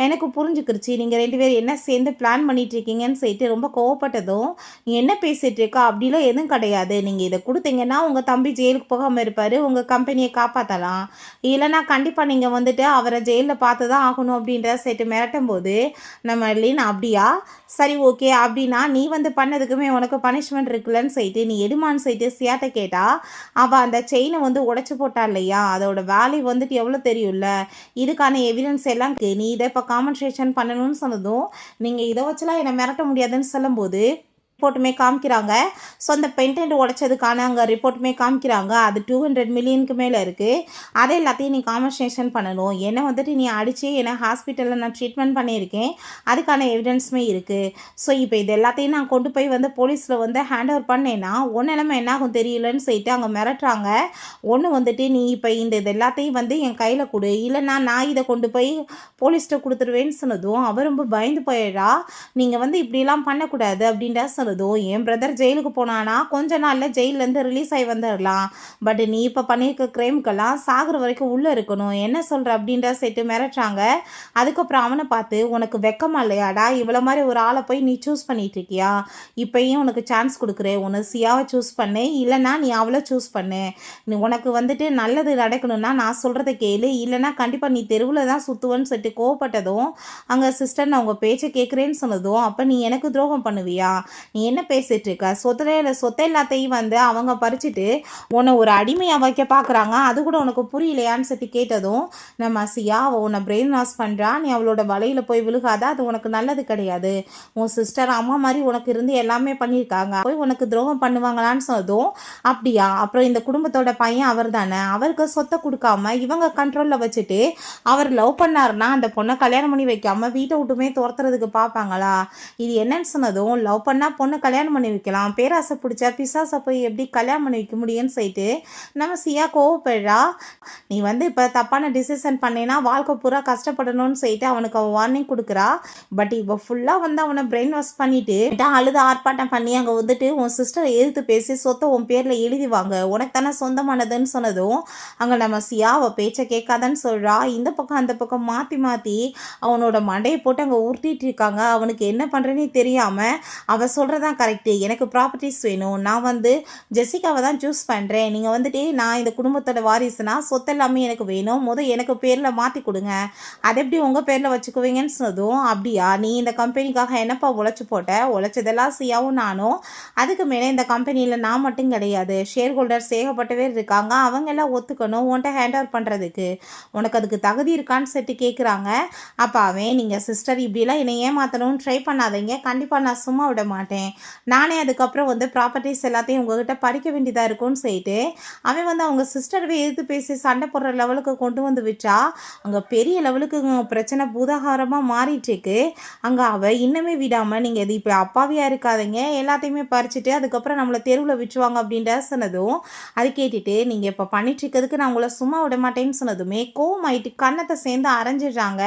எனக்கு புரிஞ்சுக்கிருச்சு நீங்கள் 2 பேரும் என்ன சேர்ந்து பிளான் பண்ணிட்டு இருக்கீங்கன்னு சொல்லிட்டு ரொம்ப கோவப்பட்டதும், நீ என்ன பேசிகிட்டு இருக்கா, அப்படிலாம் எதுவும் கிடையாது, நீங்கள் இதை கொடுத்தீங்கன்னா உங்கள் தம்பி ஜெயிலுக்கு போகாமல் இருப்பார், உங்கள் கம்பெனியை காப்பாற்றலாம், இல்லைனா கண்டிப்பாக நீங்கள் வந்துட்டு அவரை ஜெயிலில் பார்த்து தான் ஆகணும் அப்படின்ற சேர்த்து மிரட்டும் போது நம்ம லின் அப்படியா சரி ஓகே அப்படின்னா நீ வந்து பண்ணதுக்குமே உனக்கு பனிஷ்மெண்ட் இருக்குல்லன்னு சொல்லிட்டு நீ எடுமான்னு சொல்லிட்டு சியாட்ட கேட்டா, அவள் அந்த செயினை வந்து உடைச்சு போட்டா இல்லையா, அதோட வேல்யூ வந்துட்டு எவ்வளோ தெரியும்ல, இதுக்கான எவிடன்ஸ் எல்லாம் நீ இதை இப்போ காம்பன்சேஷன் பண்ணணும்னு சொன்னதும், நீங்கள் இதை வச்சுலாம் என்னை மிரட்ட முடியாதுன்னு சொல்லும்போது ரிப்போர்ட்டுமே காமிக்கிறாங்க. ஸோ அந்த பென்டென்ட் உடைச்சதுக்கான அங்கே ரிப்போர்ட்டுமே காமிக்கிறாங்க. அது 200 மில்லியனுக்கு மேலே இருக்குது. அதை எல்லாத்தையும் நீ காம்பன்சேஷன் பண்ணணும். என்னை வந்துட்டு நீ அடித்து என்னை ஹாஸ்பிட்டலில் நான் ட்ரீட்மெண்ட் பண்ணியிருக்கேன், அதுக்கான எவிடன்ஸுமே இருக்குது. ஸோ இப்போ இது எல்லாத்தையும் நான் கொண்டு போய் வந்து போலீஸில் வந்து ஹேண்ட் ஓவர் பண்ணேன்னா ஒன்று எல்லாமே என்ன ஆகும் தெரியலன்னு சொல்லிட்டு அங்கே மிரட்டுறாங்க. ஒன்று வந்துட்டு நீ இப்போ இது எல்லாத்தையும் வந்து என் கையில் கொடு, இல்லைன்னா நான் இதை கொண்டு போய் போலீஸ்கிட்ட கொடுத்துருவேன்னு சொன்னதும் அவர் ரொம்ப பயந்து போயிடா. நீங்கள் வந்து இப்படிலாம் பண்ணக்கூடாது அப்படின்ற சொன்னதும், என் பிரதர் ஜெயிலுக்கு போனானா கொஞ்ச நாளில் ஜெயிலேருந்து ரிலீஸ் ஆகி வந்துடலாம், பட் நீ இப்போ பண்ணியிருக்க கிரைமுக்கெல்லாம் சாகிற வரைக்கும் உள்ளே இருக்கணும், என்ன சொல்கிற அப்படின்ற சேர்த்து மிரட்டுறாங்க. அதுக்கப்புறம் அவனை பார்த்து உனக்கு வெக்கமா இல்லையாடா, இவ்வளோ மாதிரி ஒரு ஆளை போய் நீ சூஸ் பண்ணிட்டு இருக்கியா, இப்போயும் உனக்கு சான்ஸ் கொடுக்குறேன், உன்னை சியாவை சூஸ் பண்ணு, இல்லைனா நீ அவளை சூஸ் பண்ணு, நீ உனக்கு வந்துட்டு நல்லது நடக்கணும்னா நான் சொல்கிறத கேளு, இல்லைனா கண்டிப்பாக நீ தெருவில் தான் சுற்றுவேன்னு சொல்லிட்டு கோவப்பட்டதும் அங்கே சிஸ்டர் நான் உங்கள் பேச்சை கேட்குறேன்னு சொன்னதும், அப்போ நீ எனக்கு துரோகம் பண்ணுவியா, நீ என்ன பேசிட்டு இருக்க, சொத்தை எல்லாத்தையும் வந்து அவங்க பறிச்சுட்டு உன்னை ஒரு அடிமையாக வைக்க பார்க்குறாங்க, அது கூட உனக்கு புரியலையான்னு சொல்லி கேட்டதும் நம்ம சியா அவள் உன்னை பிரெயின் வாஷ் பண்ணுறா, நீ அவளோட வலையில் போய் விழுகாத, அது உனக்கு நல்லது கிடையாது, உன் சிஸ்டர் அம்மா மாதிரி உனக்கு இருந்து எல்லாமே பண்ணியிருக்காங்க, போய் உனக்கு துரோகம் பண்ணுவாங்களான்னு சொன்னதும் அப்படியா, அப்புறம் இந்த குடும்பத்தோட பையன் அவர் தானே, அவருக்கு சொத்தை கொடுக்காம இவங்க கண்ட்ரோலில் வச்சுட்டு அவர் லவ் பண்ணாருன்னா அந்த பொண்ணை கல்யாணம் பண்ணி வைக்காமல் வீட்டை விட்டுமே துரத்துறதுக்கு பார்ப்பாங்களா, இது என்னன்னு சொன்னதும் லவ் பண்ணால் பொண்ணை கல்யாணம் பண்ணி வைக்கலாம், பேராசை பிடிச்சா பிசாசை போய் எப்படி கல்யாணம் பண்ணி வைக்க முடியும்னு சொல்லிட்டு நம்ம சியா கோவப்படுறா. நீ வந்து இப்போ தப்பான டிசிஷன் பண்ணேன்னா வாழ்க்கை பூரா கஷ்டப்படணும்னு சொல்லிட்டு அவனுக்கு அவன் வார்னிங் கொடுக்குறா. பட் இப்போ ஃபுல்லாக வந்து அவனை பிரெயின் வாஷ் பண்ணிட்டு அழுது ஆர்ப்பாட்டம் பண்ணி அங்கே வந்துட்டு உன் சிஸ்டரை எதிர்த்து பேசி சொத்தை உன் பேரில் எழுதி வாங்க, உனக்கு தானே சொந்தமானதுன்னு சொன்னதும் அங்கே நம்ம சியா அவள் பேச்சை கேட்காதன்னு சொல்கிறா. இந்த பக்கம் அந்த பக்கம் மாற்றி மாற்றி அவனோட மண்டையை போட்டு அங்கே உருட்டிட்டு இருக்காங்க. அவனுக்கு என்ன பண்ணுறேன்னு தெரியாமல் அவள் சொல்கிறதான் கரெக்டு, எனக்கு ப்ராப்பர்ட்டிஸ் வேணும், நான் வந்து ஜெசிகாவை தான் சூஸ் பண்ணுறேன், நீங்கள் வந்துட்டு நான் இந்த குடும்பத்தோட வாரிசுனா சொத்து எல்லாமே எனக்கு வேணும், எனக்கு பேரில் மாற்றி கொடுங்க, அதை எப்படி உங்கள் பேரில் வச்சுக்குவீங்கன்னு சொன்னதும் அப்படியா, நீ இந்த கம்பெனிக்காக என்னப்பா உழைச்சி போட்ட, உழைச்சதெல்லாம் சியாவும் நானும், அதுக்கு மேலே இந்த கம்பெனியில் நான் மட்டும் கிடையாது, ஷேர் ஹோல்டர்ஸ் ஏகப்பட்ட பேர் இருக்காங்க, அவங்க எல்லாம் ஒத்துக்கணும் உன்ட்ட ஹேண்ட் ஓவர் பண்ணுறதுக்கு, உனக்கு அதுக்கு தகுதி இருக்கான்னு சொல்லிட்டு கேட்குறாங்க. அப்போ அவன் நீங்கள் சிஸ்டர் இப்படிலாம் என்னை ஏமாற்றணும்னு ட்ரை பண்ணாதீங்க, கண்டிப்பாக நான் சும்மா விட மாட்டேன், நானே அதுக்கப்புறம் வந்து ப்ராப்பர்ட்டிஸ் எல்லாத்தையும் உங்ககிட்ட படிக்க வேண்டியதாக இருக்கும்னு சொல்லிட்டு அவன் வந்து அவங்க சிஸ்டரவே எதிர்த்து பேசி சண்டை போடுற லெவலுக்கு கொண்டு வந்து விட்டா. அங்கே பெரிய லெவலுக்கு பிரச்சனை பூதாகாரமாக மாறிட்டுருக்கு. அங்கே அவள் இன்னுமே விடாமல் நீங்கள் இது இப்போ அப்பாவியாக இருக்காதீங்க, எல்லாத்தையுமே பறிச்சுட்டு அதுக்கப்புறம் நம்மளை தெருவில் விட்டுருவாங்க அப்படின்ற சொன்னதும் அது கேட்டுட்டு நீங்கள் இப்போ பண்ணிட்டுருக்கிறதுக்கு நான் உங்களை சும்மா விட மாட்டேன்னு சொன்னதுமே கோவமாயிட்டு கன்னத்தை சேர்ந்து அரைஞ்சிடுறாங்க.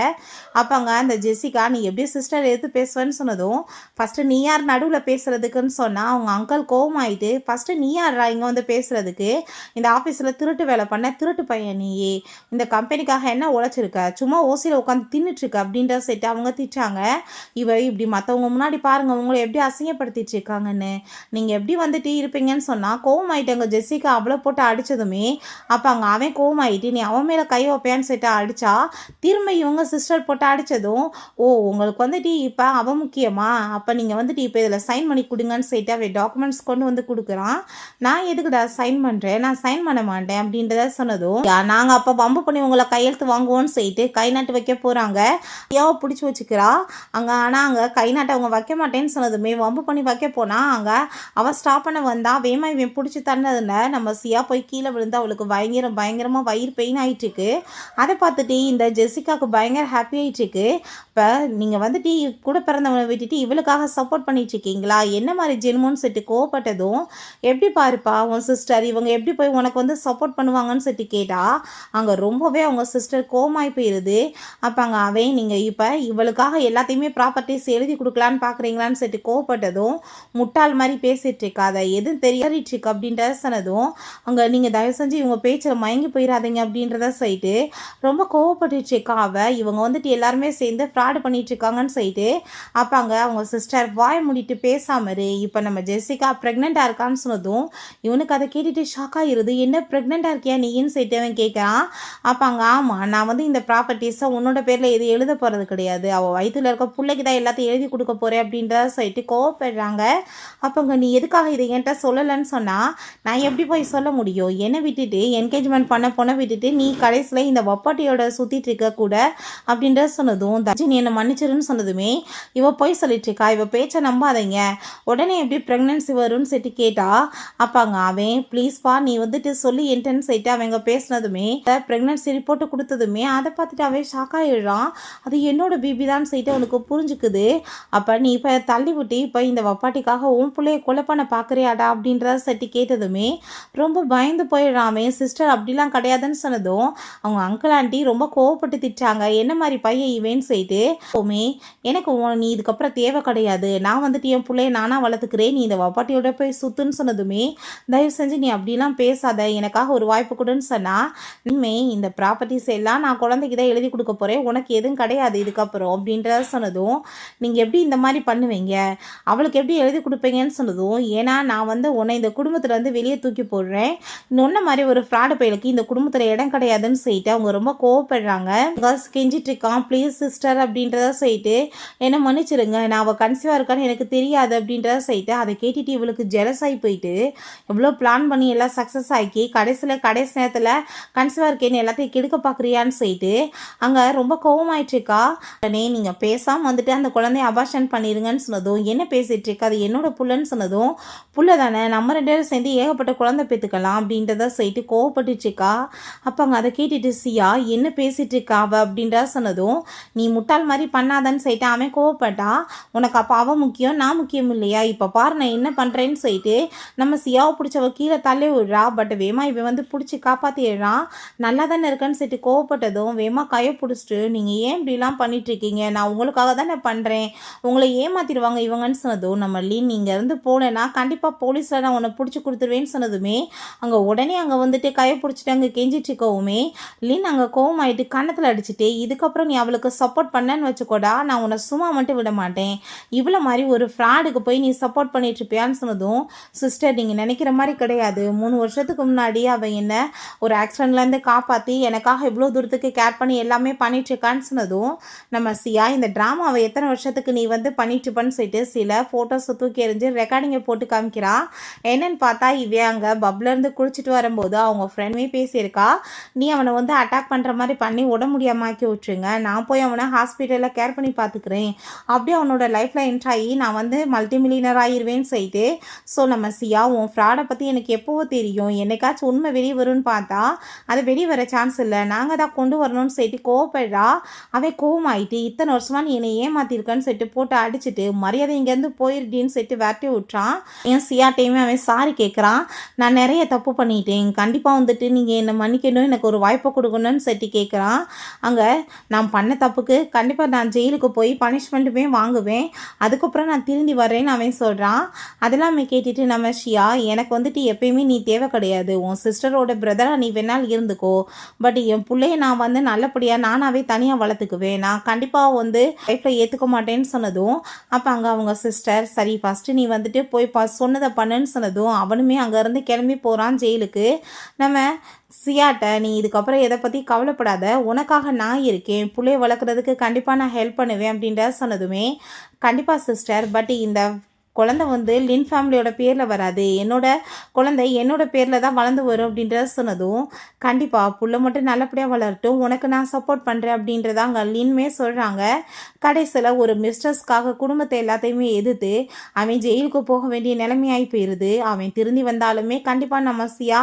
அப்போங்க அந்த ஜெசிகா நீ எப்படி சிஸ்டர் எதிர்த்து பேசுவேன்னு சொன்னதும் ஃபஸ்ட்டு நீ யார் நடுவில் பேசுகிறதுக்குன்னு சொன்னால் அவங்க அங்கிள் கோவமாயிட்டு ஃபஸ்ட்டு நீ யாரா இங்கே வந்து பேசுகிறதுக்கு, இந்த ஆஃபீஸில் திருட்டு வேலை பண்ண திருட்டு பையன் நீயே, இந்த கம்பெனிக்காக என்ன உழைச்சிருக்க, சும்மா ஓசியில் உட்காந்து தின்னுட்டுருக்க அப்படின்ற செட்டு அவங்க திட்டாங்க. இப்படி மற்றவங்க முன்னாடி பாருங்கள் உங்களை எப்படி அசிங்கப்படுத்திட்டு இருக்காங்கன்னு, நீங்கள் எப்படி வந்துட்டு இருப்பீங்கன்னு சொன்னால் கோவமாயிட்டாங்க. ஜெசிகா அவ்வளோ போட்டு அடித்ததுமே அப்போ அங்கே அவன் கோவமாயிட்டு நீ அவன் மேலே கை வைப்பேன்னு சொல்லிட்டு அடித்தா, திரும்ப இவங்க சிஸ்டர் போட்டு அடித்ததும் ஓ உங்களுக்கு வந்துட்டு இப்போ அவன் முக்கியமா, அப்போ நீங்கள் வந்துட்டு இப்போ இதில் சைன் பண்ணி கொடுங்கன்னு சொல்லிட்டு அவன் டாக்குமெண்ட்ஸ் கொண்டு வந்து கொடுக்குறான். நான் எதுக்குடா சைன் பண்ணுறேன், நான் சைன் பண்ண மாட்டேன் அப்படின்றத சொன்னதும் நாங்கள் அப்போ வம்பு பண்ணி உங்களை கையெழுத்து வாங்குவோன்னு சொல்லிட்டு கை நாட்டு வைக்க போகிறாங்க. ஐயாவை பிடிச்சி வச்சுக்கிறா அங்கே. ஆனால் அங்கே கை நாட்டை அவங்க வைக்க மாட்டேன்னு சொன்னதுமே வம்பு பண்ணி வைக்க போனால் அங்கே அவள் ஸ்டாப் பண்ண வந்தா. வேமா இவன் பிடிச்சி தன்னதில் நம்ம சியா போய் கீழே விழுந்து அவளுக்கு பயங்கரமாக வயிறு பெயின் ஆகிட்டுருக்கு. அதை பார்த்துட்டு இந்த ஜெசிகாவுக்கு பயங்கர ஹாப்பி ஆகிட்டுருக்கு. இப்போ நீங்கள் வந்துட்டு கூட பிறந்தவனை விட்டுட்டு இவளுக்காக சப்போர்ட் பண்ணிட்டுருக்கீங்க, பார்த்தீங்களா என்ன மாதிரி ஜென்மோன்னு சொல்லிட்டு கோவப்பட்டதும், எப்படி பாருப்பா உன் சிஸ்டர் இவங்க எப்படி போய் உனக்கு வந்து சப்போர்ட் பண்ணுவாங்கன்னு சொல்லிட்டு கேட்டா, அங்கே ரொம்பவே அவங்க சிஸ்டர் கோவமாகி போயிடுது. அப்போ அங்கே அவன் நீங்கள் இப்போ இவளுக்காக எல்லாத்தையுமே ப்ராப்பர்ட்டிஸ் எழுதி கொடுக்கலான்னு பார்க்குறீங்களான்னு சொல்லிட்டு கோவப்பட்டதும், முட்டாள் மாதிரி பேசிகிட்டு இருக்காத எதுவும் தெரியாதிட்டு இருக்கு அப்படின்றத சொன்னதும், அங்கே நீங்கள் தயவு செஞ்சு இவங்க பேச்சில் மயங்கி போயிடாதீங்க அப்படின்றத சொல்லிட்டு ரொம்ப கோவப்பட்டுட்டு இருக்கா அவள். இவங்க வந்துட்டு எல்லாருமே சேர்ந்து ஃப்ராடு பண்ணிட்டு இருக்காங்கன்னு சொல்லிட்டு அப்போ அங்கே அவங்க சிஸ்டர் வாய் மூடிட்டு பேசாமரு. இப்போ நம்ம ஜெசிகா ப்ரெக்னெண்ட்டாக இருக்கான்னு சொன்னதும் இவனுக்கு அதை கேட்டுட்டு ஷாக் ஆகிருது. என்ன ப்ரெக்னெண்ட்டாக இருக்கியா நீன்னு சொல்லிட்டு அவன் கேட்குறான். அப்போ அங்கே ஆமாம் நான் வந்து இந்த ப்ராப்பர்ட்டிஸை உன்னோட பேரில் எது எழுத போகிறது கிடையாது, அவள் வயிற்றில் இருக்க பிள்ளைக்கு தான் எல்லாத்தையும் எழுதி கொடுக்க போகிறேன் அப்படின்றத சொல்லிட்டு கோவப்படுறாங்க. அப்போ அங்கே நீ எதுக்காக இதை என்கிட்ட சொல்லலைன்னு சொன்னால் நான் எப்படி போய் சொல்ல முடியும், என்னை விட்டுட்டு என்கேஜ்மெண்ட் பண்ண பொண்ணை விட்டுட்டு நீ கடைசியில் இந்த வப்பாட்டியோட சுற்றிட்டு இருக்க கூட அப்படின்ற சொன்னதும், நீ என்னை மன்னிச்சிருன்னு சொன்னதுமே இவ போய் சொல்லிட்டு இருக்கா, இவ பேச்சை நம்பாதீங்க, உடனே எப்படி ப்ரெக்னன்சி வரும்னு சொல்லிட்டு கேட்டா. அப்பாங்க அவன் ப்ளீஸ்ப்பா நீ வந்துட்டு சொல்லி என்டன்னு சொல்லிட்டு அவங்க பேசினதுமே ப்ரெக்னன்சி ரிப்போர்ட்டு கொடுத்ததுமே அதை பார்த்துட்டு அவன் ஷாக் ஆகிடுறான். அது என்னோட பேபி தான் சொல்லிட்டு அவனுக்கு புரிஞ்சுக்குது. அப்போ நீ இப்போ தள்ளி விட்டு இப்போ இந்த வப்பாட்டிக்காக உன் பிள்ளைய கொலை பண்ண பார்க்குறியாடா அப்படின்றத சட்டி கேட்டதுமே ரொம்ப பயந்து போயிடுறான். அவன் சிஸ்டர் அப்படிலாம் கிடையாதுன்னு சொன்னதும் அவங்க அங்கிள் ஆண்டி ரொம்ப கோவப்பட்டு திட்டாங்க, என்ன மாதிரி பையன் இவன் சொல்லிட்டு. ஓமே எனக்கு நீ இதுக்கப்புறம் தேவை கிடையாது, நான் வந்துட்டு என் பிள்ளைய நானாக வளர்த்துக்கிறேன், நீ இந்த வப்பாட்டியோட போய் சுத்துன்னு சொன்னதுமே தயவு செஞ்சு நீ அப்படிலாம் பேசாத, எனக்காக ஒரு வாய்ப்பு கொடுன்னு சொன்னால் இனிமே இந்த ப்ராப்பர்ட்டிஸ் எல்லாம் நான் குழந்தைக்கு தான் எழுதி கொடுக்க போகிறேன், உனக்கு எதுவும் கிடையாது இதுக்கப்புறம் அப்படின்றத சொன்னதும், நீங்கள் எப்படி இந்த மாதிரி பண்ணுவீங்க, அவளுக்கு எப்படி எழுதி கொடுப்பீங்கன்னு சொன்னதும், ஏன்னா நான் வந்து உன்னை இந்த குடும்பத்தில் வந்து வெளியே தூக்கி போடுறேன், இன்னொன்ன மாதிரி ஒரு ஃப்ராடு பையலுக்கு இந்த குடும்பத்தில் இடம் கிடையாதுன்னு சொல்லிட்டு அவங்க ரொம்ப கோவப்படுறாங்க. கெஞ்சிட்டு இருக்கான், ப்ளீஸ் சிஸ்டர் அப்படின்றத சொல்லிட்டு என்னை மன்னிச்சிருங்க, நான் அவள் கன்சீவாக இருக்கான்னு எனக்கு தெரியாது அப்படின்றத சொல்லிட்டு அதை கேட்டுட்டு இவளுக்கு ஜெலஸ் ஆகி போயிட்டு எவ்வளோ பிளான் பண்ணி எல்லாம் சக்ஸஸ் ஆக்கி கடைசி நேரத்தில் கன்சீவாக இருக்கேன்னு எல்லாத்தையும் கெடுக்க பார்க்குறியான்னு சொல்லிட்டு அங்கே ரொம்ப கோவமாயிட்டு இருக்கா. உடனே நீங்கள் பேசாமல் வந்துட்டு அந்த குழந்தைய அபார்ஷன் பண்ணிடுங்கன்னு சொன்னதும், என்ன பேசிகிட்டு இருக்கா, அது என்னோட புள்ளன்னு சொன்னதும், புள்ள தானே நம்ம 2 பேரும் சேர்ந்து ஏகப்பட்ட குழந்தை பெற்றுக்கலாம் அப்படின்றத சொல்லிட்டு கோவப்பட்டுட்டு இருக்கா. அப்போ அங்கே அதை கேட்டுட்டு சியா என்ன பேசிகிட்டு இருக்கா அவள் அப்படின்றத சொன்னதும், நீ முட்டாள் மாதிரி பண்ணாதன்னு சொல்லிட்டு அவன் கோவப்பட்டா. உனக்கு அப்போ அவன் முக்கியம் நான் முக்கியம் இல்லையா, இப்போ பாரு நான் என்ன பண்ணுறேன்னு சொல்லிட்டு நம்ம சியாவை பிடிச்சவ கீழே தள்ளி விடுறா. பட் வேமா இவன் வந்து பிடிச்சி காப்பாற்றிடுறான். நல்லா தானே இருக்கேன்னு சொல்லிட்டு கோவப்பட்டதும் வேமா கையை பிடிச்சிட்டு நீங்கள் ஏன் இப்படிலாம் பண்ணிகிட்ருக்கீங்க, நான் உங்களுக்காக தானே பண்ணுறேன், உங்களை ஏமாற்றிடுவாங்க இவங்கன்னு சொன்னதும், நம்ம லீன் நீங்கள் இருந்து போனேன்னா கண்டிப்பாக போலீஸில் நான் உன்னை பிடிச்சி கொடுத்துருவேன்னு சொன்னதுமே அங்கே உடனே அங்கே வந்துட்டு கையை பிடிச்சிட்டு அங்கே கெஞ்சிட்ருக்கவுமே லீன் அங்கே கோவமாயிட்டு கன்னத்தில் அடிச்சுட்டு, இதுக்கப்புறம் நீ அவளுக்கு சப்போர்ட் பண்ணேன்னு வச்சுக்கோடா, நான் உன்னை சும்மா மட்டும் விட மாட்டேன், இவ்வளோ மாதிரி ஒரு ஃப்ராடுக்கு போய் நீ சப்போர்ட் பண்ணிட்டுருப்பியான்னு சொன்னதும், சிஸ்டர் நீங்கள் நினைக்கிற மாதிரி கிடையாது, 3 வருஷத்துக்கு முன்னாடி அவள் என்ன ஒரு ஆக்சிடெண்ட்லேருந்து காப்பாற்றி எனக்காக இவ்வளோ தூரத்துக்கு கேர் பண்ணி எல்லாமே பண்ணிட்டுருக்கான்னு சொன்னதும், நம்ம சியா இந்த ட்ராமாவை எத்தனை வருஷத்துக்கு நீ வந்து பண்ணிட்டுருப்பன்னு சொல்லிட்டு சில ஃபோட்டோஸை தூக்கி எறிஞ்சு ரெக்கார்டிங்கை போட்டு காமிக்கிறா. என்னன்னு பார்த்தா இவே அங்கே பப்லேருந்து குளிச்சுட்டு வரும்போது அவங்க ஃப்ரெண்டுமே பேசியிருக்கா, நீ அவனை வந்து அட்டாக் பண்ணுற மாதிரி பண்ணி உட முடியாமாக்கி விட்டுருங்க, நான் போய் அவனை ஹாஸ்பிட்டலில் கேர் பண்ணி பார்த்துக்கிறேன், அப்படியே அவனோட லைஃப்பில் என்ட்ராகி நான் வந்து மல்டி மில்லியனர் ஆகிடுவேன்னு சொல்லிட்டு. ஸோ நம்ம சியா உன் ஃப்ராடை பற்றி எனக்கு எப்போவோ தெரியும், என்னைக்காச்சும் உண்மை வெளியே வரும்னு பார்த்தா அது வெளியே வர சான்ஸ் இல்லை, நாங்கள் தான் கொண்டு வரணும்னு சொல்லிட்டு கோவப்படுறா. அவன் கோவமாயிட்டு இத்தனை வருஷமாக நீ என்னை ஏமாற்றிருக்கன்னு சொல்லிட்டு போட்டு அடிச்சுட்டு மரியாதை இங்கேருந்து போயிருடின்னு சொல்லிட்டு விரட்டி விட்டுறான். என் சியாட்டையுமே அவன் சாரி கேட்குறான், நான் நிறைய தப்பு பண்ணிட்டேன், கண்டிப்பாக வந்துட்டு நீங்கள் என்னை மன்னிக்கணும், எனக்கு ஒரு வாய்ப்பை கொடுக்கணும்னு சொல்லிட்டு கேட்குறான். அங்கே நான் பண்ண தப்புக்கு கண்டிப்பாக நான் ஜெயிலுக்கு போய் பனிஷ்மெண்ட்டுமே வாங்குவேன், அதுக்கப்புறம் நான் திரும்பி வரேன்னு அவன் சொல்கிறான். அதெல்லாமே கேட்டுட்டு நம்ம ஷியா எனக்கு வந்துட்டு எப்பயுமே நீ தேவை கிடையாது, உன் சிஸ்டரோட பிரதராக நீ வேணால் இருந்துக்கோ, பட் என் பிள்ளைய நான் வந்து நல்லபடியாக நானாகவே தனியாக வளர்த்துக்குவேன், நான் கண்டிப்பாக வந்து லைஃப்பில் ஏற்றுக்க மாட்டேன்னு சொன்னதும், அப்போ அங்கே அவங்க சிஸ்டர் சரி ஃபஸ்ட்டு நீ வந்துட்டு போய் சொன்னதை பண்ணுன்னு சொன்னதும் அவனுமே அங்கேருந்து கிளம்பி போகிறான் ஜெயிலுக்கு. நம்ம சியாட்ட நீ இதுக்கப்புறம் எதை பற்றி கவலைப்படாத, உனக்காக நான் இருக்கேன், பிள்ளைய வளர்க்குறதுக்கு கண்டிப்பாக நான் ஹெல்ப் பண்ணுவேன் அப்படின்ற சொன்னதுமே கண்டிப்பாக சிஸ்டர், பட் இந்த குழந்தை வந்து லின் ஃபேமிலியோட பேரில் வராது, என்னோட குழந்தை என்னோட பேரில் தான் வளர்ந்து வரும் அப்படின்றத சொன்னதும், கண்டிப்பாக புள்ள மட்டும் நல்லபடியாக வளரட்டும், உனக்கு நான் சப்போர்ட் பண்ணுறேன் அப்படின்றதாங்க லின்மே சொல்கிறாங்க. கடைசியில் ஒரு மிஸ்டர்ஸ்க்காக குடும்பத்தை எல்லாத்தையுமே எதிர்த்து அவன் ஜெயிலுக்கு போக வேண்டிய நிலைமையாகி போயிடுது. அவன் திரும்பி வந்தாலுமே கண்டிப்பாக நம்ம சியா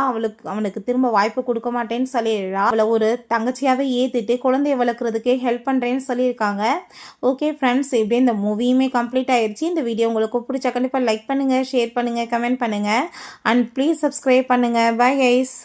அவனுக்கு திரும்ப வாய்ப்பு கொடுக்க மாட்டேன்னு சொல்லிடுறா. அவளை ஒரு தங்கச்சியாகவே ஏற்றிட்டு குழந்தைய வளர்க்குறதுக்கே ஹெல்ப் பண்ணுறேன்னு சொல்லியிருக்காங்க. ஓகே ஃப்ரெண்ட்ஸ், இப்படியே இந்த மூவியுமே கம்ப்ளீட் ஆயிடுச்சு. இந்த வீடியோ உங்களுக்கு பிடிச்சா கண்டிப்பாக லைக் பண்ணுங்கள், ஷேர் பண்ணுங்கள், கமெண்ட் பண்ணுங்கள் அண்ட் ப்ளீஸ் சப்ஸ்கிரைப் பண்ணுங்கள். Bye guys.